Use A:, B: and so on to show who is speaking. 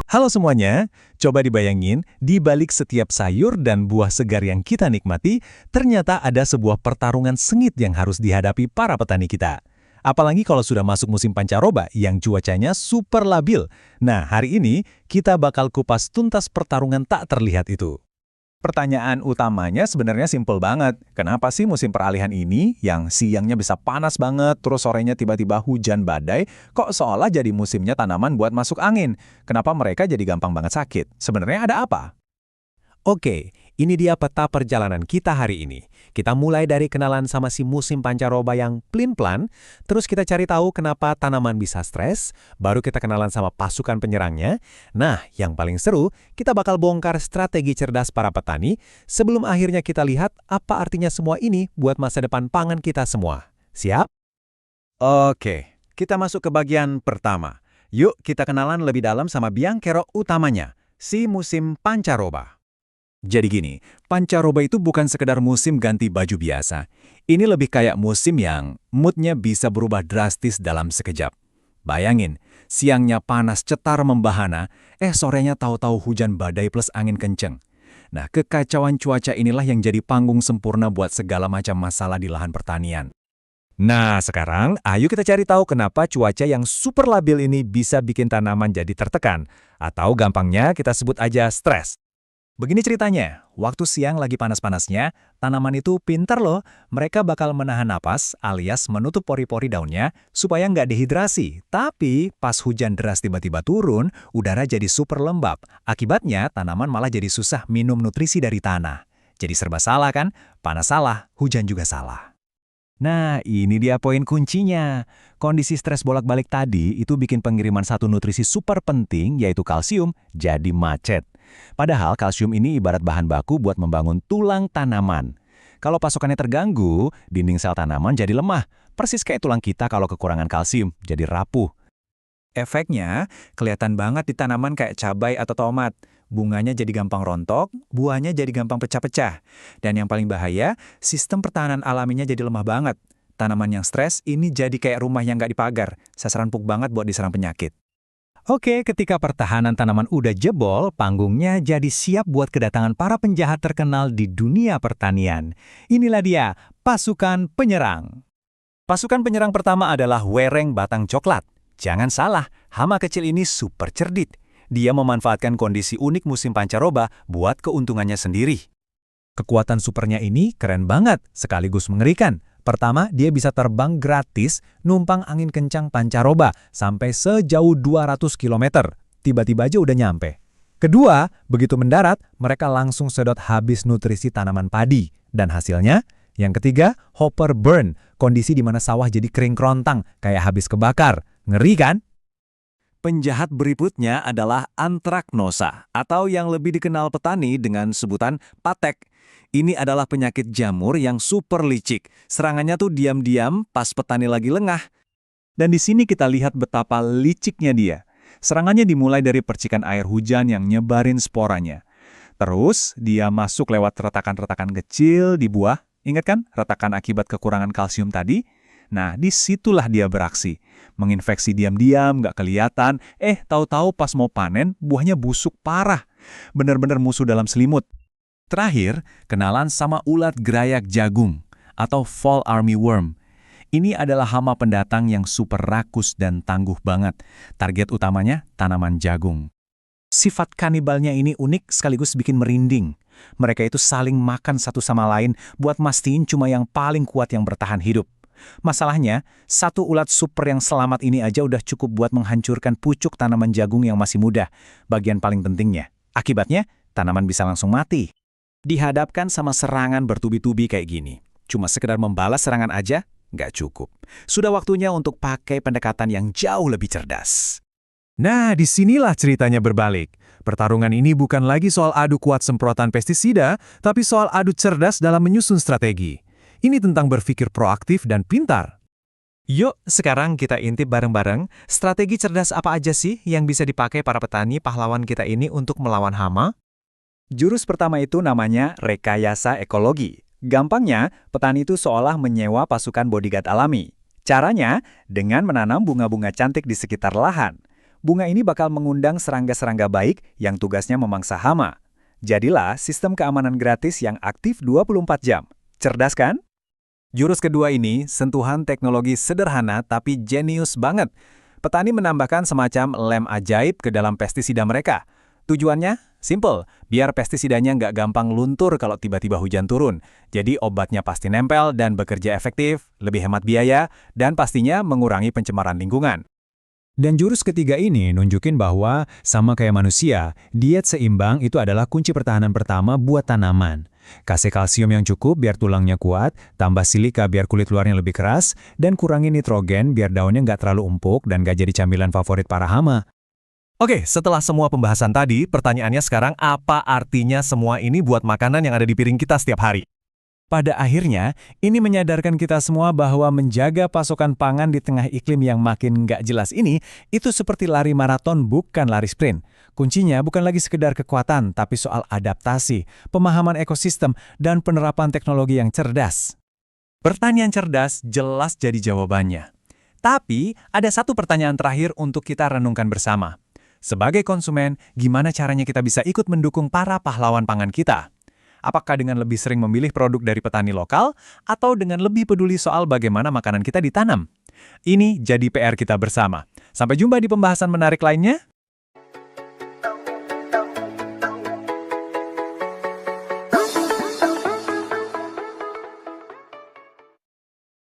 A: Halo semuanya, coba dibayangin, di balik setiap sayur dan buah segar yang kita nikmati, ternyata ada sebuah pertarungan sengit yang harus dihadapi para petani kita. Apalagi kalau sudah masuk musim pancaroba yang cuacanya super labil. Nah, hari ini kita bakal kupas tuntas pertarungan tak terlihat itu. Pertanyaan utamanya sebenarnya simpel banget. Kenapa sih musim peralihan ini, yang siangnya bisa panas banget, terus sorenya tiba-tiba hujan badai, kok seolah jadi musimnya tanaman buat masuk angin? Kenapa mereka jadi gampang banget sakit? Sebenarnya ada apa?
B: Oke, ini dia peta perjalanan kita hari ini. Kita mulai dari kenalan sama si musim pancaroba yang plin-plan, terus kita cari tahu kenapa tanaman bisa stres, baru kita kenalan sama pasukan penyerangnya. Nah, yang paling seru, kita bakal bongkar strategi cerdas para petani, sebelum akhirnya kita lihat apa artinya semua ini buat masa depan pangan kita semua. Siap?
A: Oke, kita masuk ke bagian pertama. Yuk kita kenalan lebih dalam sama biang kerok utamanya, si musim pancaroba. Jadi gini, pancaroba itu bukan sekedar musim ganti baju biasa. Ini lebih kayak musim yang moodnya bisa berubah drastis dalam sekejap. Bayangin, siangnya panas cetar membahana, sorenya tahu-tahu hujan badai plus angin kenceng. Nah, kekacauan cuaca inilah yang jadi panggung sempurna buat segala macam masalah di lahan pertanian. Nah, sekarang ayo kita cari tahu kenapa cuaca yang super labil ini bisa bikin tanaman jadi tertekan. Atau gampangnya kita sebut aja stres. Begini ceritanya, waktu siang lagi panas-panasnya, tanaman itu pintar loh. Mereka bakal menahan napas alias menutup pori-pori daunnya supaya nggak dehidrasi. Tapi pas hujan deras tiba-tiba turun, udara jadi super lembab. Akibatnya tanaman malah jadi susah minum nutrisi dari tanah. Jadi serba salah kan? Panas salah, hujan juga salah. Nah, ini dia poin kuncinya. Kondisi stres bolak-balik tadi itu bikin pengiriman satu nutrisi super penting, yaitu kalsium, jadi macet. Padahal kalsium ini ibarat bahan baku buat membangun tulang tanaman. Kalau pasokannya terganggu, dinding sel tanaman jadi lemah. Persis kayak tulang kita kalau kekurangan kalsium, jadi rapuh. Efeknya kelihatan banget di tanaman kayak cabai atau tomat. Bunganya jadi gampang rontok, buahnya jadi gampang pecah-pecah. Dan yang paling bahaya, sistem pertahanan alaminya jadi lemah banget. Tanaman yang stres ini jadi kayak rumah yang nggak dipagar, sasaran empuk banget buat diserang penyakit. Oke, ketika pertahanan tanaman udah jebol, panggungnya jadi siap buat kedatangan para penjahat terkenal di dunia pertanian. Inilah dia, pasukan penyerang. Pasukan penyerang pertama adalah wereng batang coklat. Jangan salah, hama kecil ini super cerdik. Dia memanfaatkan kondisi unik musim pancaroba buat keuntungannya sendiri. Kekuatan supernya ini keren banget, sekaligus mengerikan. Pertama, dia bisa terbang gratis, numpang angin kencang pancaroba sampai sejauh 200 km. Tiba-tiba aja udah nyampe. Kedua, begitu mendarat, mereka langsung sedot habis nutrisi tanaman padi. Dan hasilnya? Yang ketiga, hopper burn, kondisi di mana sawah jadi kering kerontang, kayak habis kebakar. Ngeri kan? Penjahat berikutnya adalah antraknosa, atau yang lebih dikenal petani dengan sebutan patek. Ini adalah penyakit jamur yang super licik. Serangannya tuh diam-diam pas petani lagi lengah. Dan di sini kita lihat betapa liciknya dia. Serangannya dimulai dari percikan air hujan yang nyebarin sporanya. Terus dia masuk lewat retakan-retakan kecil di buah. Ingat kan retakan akibat kekurangan kalsium tadi? Nah, disitulah dia beraksi. Menginfeksi diam-diam, nggak kelihatan. Tahu-tahu pas mau panen, buahnya busuk parah. Bener-bener musuh dalam selimut. Terakhir, kenalan sama ulat gerayak jagung atau fall armyworm. Ini adalah hama pendatang yang super rakus dan tangguh banget. Target utamanya tanaman jagung. Sifat kanibalnya ini unik sekaligus bikin merinding. Mereka itu saling makan satu sama lain buat mastiin cuma yang paling kuat yang bertahan hidup. Masalahnya, satu ulat super yang selamat ini aja udah cukup buat menghancurkan pucuk tanaman jagung yang masih muda. Bagian paling pentingnya. Akibatnya, tanaman bisa langsung mati. Dihadapkan sama serangan bertubi-tubi kayak gini. Cuma sekedar membalas serangan aja, nggak cukup. Sudah waktunya untuk pakai pendekatan yang jauh lebih cerdas. Nah, disinilah ceritanya berbalik. Pertarungan ini bukan lagi soal adu kuat semprotan pestisida, tapi soal adu cerdas dalam menyusun strategi. Ini tentang berpikir proaktif dan pintar. Yuk, sekarang kita intip bareng-bareng strategi cerdas apa aja sih yang bisa dipakai para petani pahlawan kita ini untuk melawan hama? Jurus pertama itu namanya rekayasa ekologi. Gampangnya, petani itu seolah menyewa pasukan bodyguard alami. Caranya, dengan menanam bunga-bunga cantik di sekitar lahan.
C: bunga ini bakal mengundang serangga-serangga baik yang tugasnya memangsa hama. Jadilah sistem keamanan gratis yang aktif 24 jam. Cerdas kan?
A: Jurus kedua ini sentuhan teknologi sederhana tapi jenius banget. Petani menambahkan semacam lem ajaib ke dalam pestisida mereka. Tujuannya? Simple, biar pestisidanya nggak gampang luntur kalau tiba-tiba hujan turun. Jadi obatnya pasti nempel dan bekerja efektif, lebih hemat biaya, dan pastinya mengurangi pencemaran lingkungan.
B: Dan jurus ketiga ini nunjukin bahwa sama kayak manusia, diet seimbang itu adalah kunci pertahanan pertama buat tanaman. Kasih kalsium yang cukup biar tulangnya kuat, tambah silika biar kulit luarnya lebih keras, dan kurangi nitrogen biar daunnya nggak terlalu empuk dan nggak jadi camilan favorit para hama.
A: Oke, setelah semua pembahasan tadi, pertanyaannya sekarang apa artinya semua ini buat makanan yang ada di piring kita setiap hari?
B: Pada akhirnya, ini menyadarkan kita semua bahwa menjaga pasokan pangan di tengah iklim yang makin nggak jelas ini, itu seperti lari maraton bukan lari sprint. Kuncinya bukan lagi sekedar kekuatan, tapi soal adaptasi, pemahaman ekosistem, dan penerapan teknologi yang cerdas.
A: Pertanyaan cerdas jelas jadi jawabannya. Tapi, ada satu pertanyaan terakhir untuk kita renungkan bersama. Sebagai konsumen, gimana caranya kita bisa ikut mendukung para pahlawan pangan kita? Apakah dengan lebih sering memilih produk dari petani lokal, atau dengan lebih peduli soal bagaimana makanan kita ditanam? Ini jadi PR kita bersama. Sampai jumpa di pembahasan menarik lainnya.